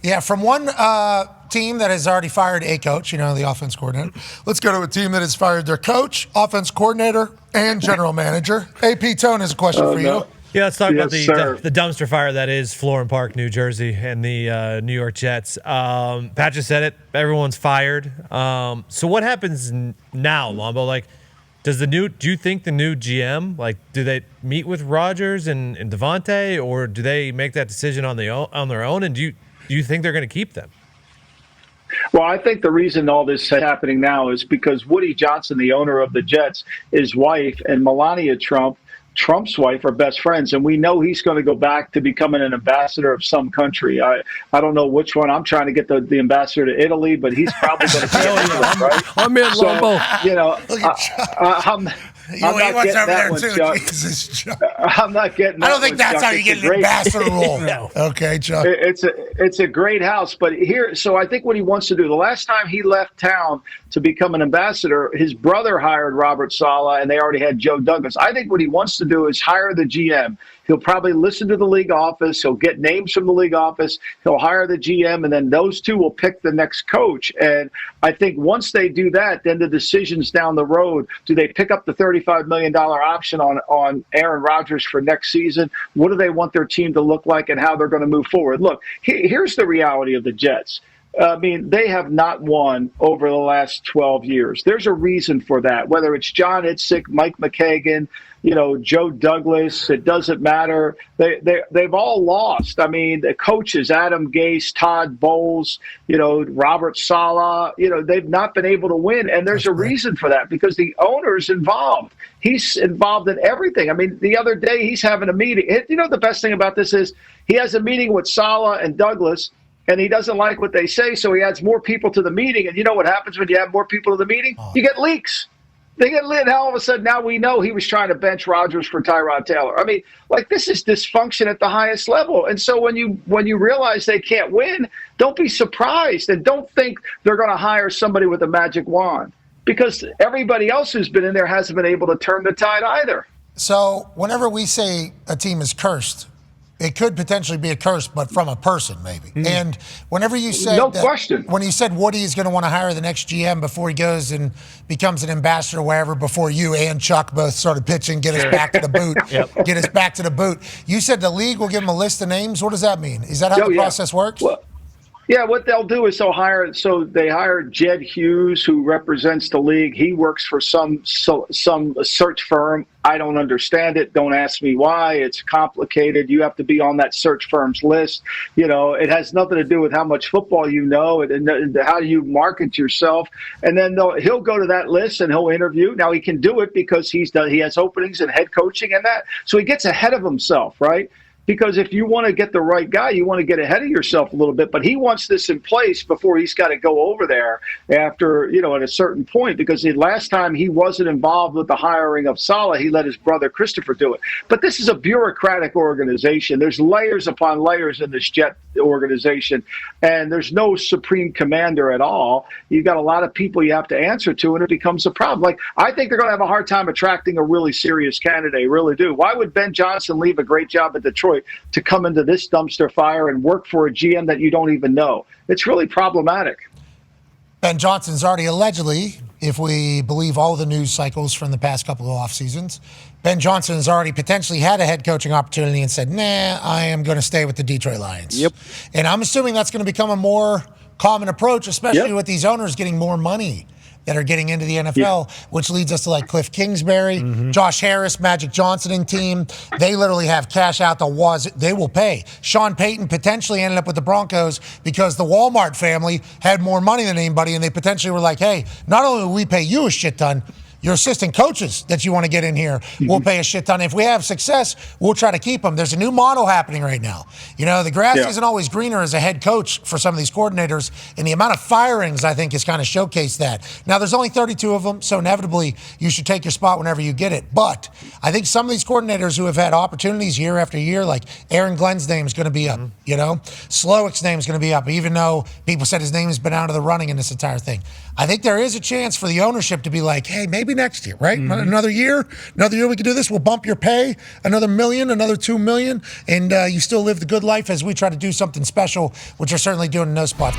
Yeah, from one team that has already fired a coach, the offense coordinator. Let's go to a team that has fired their coach, offense coordinator, and general manager. AP Tone has a question for you. Yeah, let's talk about the dumpster fire that is Florham Park, New Jersey, and the New York Jets. Pat just said it. Everyone's fired. So what happens now, Lombo? Do you think the new GM, do they meet with Rodgers and Devontae, or do they make that decision on their own? And do you think they're going to keep them? Well, I think the reason all this is happening now is because Woody Johnson, the owner of the Jets, his wife, and Melania Trump, Trump's wife, are best friends, and we know he's going to go back to becoming an ambassador of some country. I don't know which one. I'm trying to get the ambassador to Italy, but he's probably going to be in Italy, right? I'm in, Lombo. He wants over there too. Jesus, Chuck. I'm not getting that. I don't think that's how you get an ambassador role. No. Okay, Chuck. It's a great house, but so I think what he wants to do, the last time he left town to become an ambassador, his brother hired Robert Saleh, and they already had Joe Douglas. I think what he wants to do is hire the GM. He'll probably listen to the league office. He'll get names from the league office. He'll hire the GM, and then those two will pick the next coach. And I think once they do that, then the decisions down the road, do they pick up the $35 million option on Aaron Rodgers for next season? What do they want their team to look like and how they're going to move forward? Look, here's the reality of the Jets. They have not won over the last 12 years. There's a reason for that, whether it's John Itzik, Mike McKagan, Joe Douglas, it doesn't matter. They've all lost. The coaches, Adam Gase, Todd Bowles, Robert Saleh, they've not been able to win. And there's a reason for that because the owner's involved. He's involved in everything. The other day he's having a meeting. The best thing about this is he has a meeting with Saleh and Douglas, and he doesn't like what they say, so he adds more people to the meeting. And you know what happens when you add more people to the meeting? You get leaks. They get lit. All of a sudden, now we know he was trying to bench Rodgers for Tyrod Taylor. This is dysfunction at the highest level. And so when you realize they can't win, don't be surprised and don't think they're going to hire somebody with a magic wand because everybody else who's been in there hasn't been able to turn the tide either. So whenever we say a team is cursed, it could potentially be a curse, but from a person, maybe. Mm. And whenever you said when you said Woody is going to want to hire the next GM before he goes and becomes an ambassador or wherever, before you and Chuck both started pitching, get us back to the boot, get us back to the boot. You said the league will give him a list of names. What does that mean? Is that how the process works? Well, what they'll do is they hire Jed Hughes, who represents the league. He works for some search firm. I don't understand it. Don't ask me why. It's complicated. You have to be on that search firm's list. It has nothing to do with how much football you know and how you market yourself. And then he'll go to that list and he'll interview. Now he can do it because he has openings in head coaching and that. So he gets ahead of himself, right? Because if you want to get the right guy, you want to get ahead of yourself a little bit. But he wants this in place before he's got to go over there after, at a certain point. Because the last time he wasn't involved with the hiring of Saleh, he let his brother Christopher do it. But this is a bureaucratic organization. There's layers upon layers in this Jet organization. And there's no supreme commander at all. You've got a lot of people you have to answer to, and it becomes a problem. I think they're going to have a hard time attracting a really serious candidate, really do. Why would Ben Johnson leave a great job at Detroit to come into this dumpster fire and work for a GM that you don't even know? It's really problematic. Ben Johnson's already allegedly, if we believe all the news cycles from the past couple of off seasons, Ben Johnson has already potentially had a head coaching opportunity and said, I am going to stay with the Detroit Lions. Yep. And I'm assuming that's going to become a more common approach, especially with these owners getting more money that are getting into the NFL, which leads us to Cliff Kingsbury, Josh Harris, Magic Johnson and team. They literally have cash out they will pay. Sean Payton potentially ended up with the Broncos because the Walmart family had more money than anybody, and they potentially were like, hey, not only will we pay you a shit ton, your assistant coaches that you want to get in here will pay a shit ton. If we have success, we'll try to keep them. There's a new model happening right now. The grass isn't always greener as a head coach for some of these coordinators, and the amount of firings, I think, has kind of showcased that. Now, there's only 32 of them, so inevitably you should take your spot whenever you get it. But I think some of these coordinators who have had opportunities year after year, like Aaron Glenn's name is going to be up, Slowick's name is going to be up, even though people said his name has been out of the running in this entire thing. I think there is a chance for the ownership to be like, hey, maybe maybe next year, right? Another year we can do this. We'll bump your pay another $1 million, another $2 million, and you still live the good life as we try to do something special, which we're certainly doing in No Spot.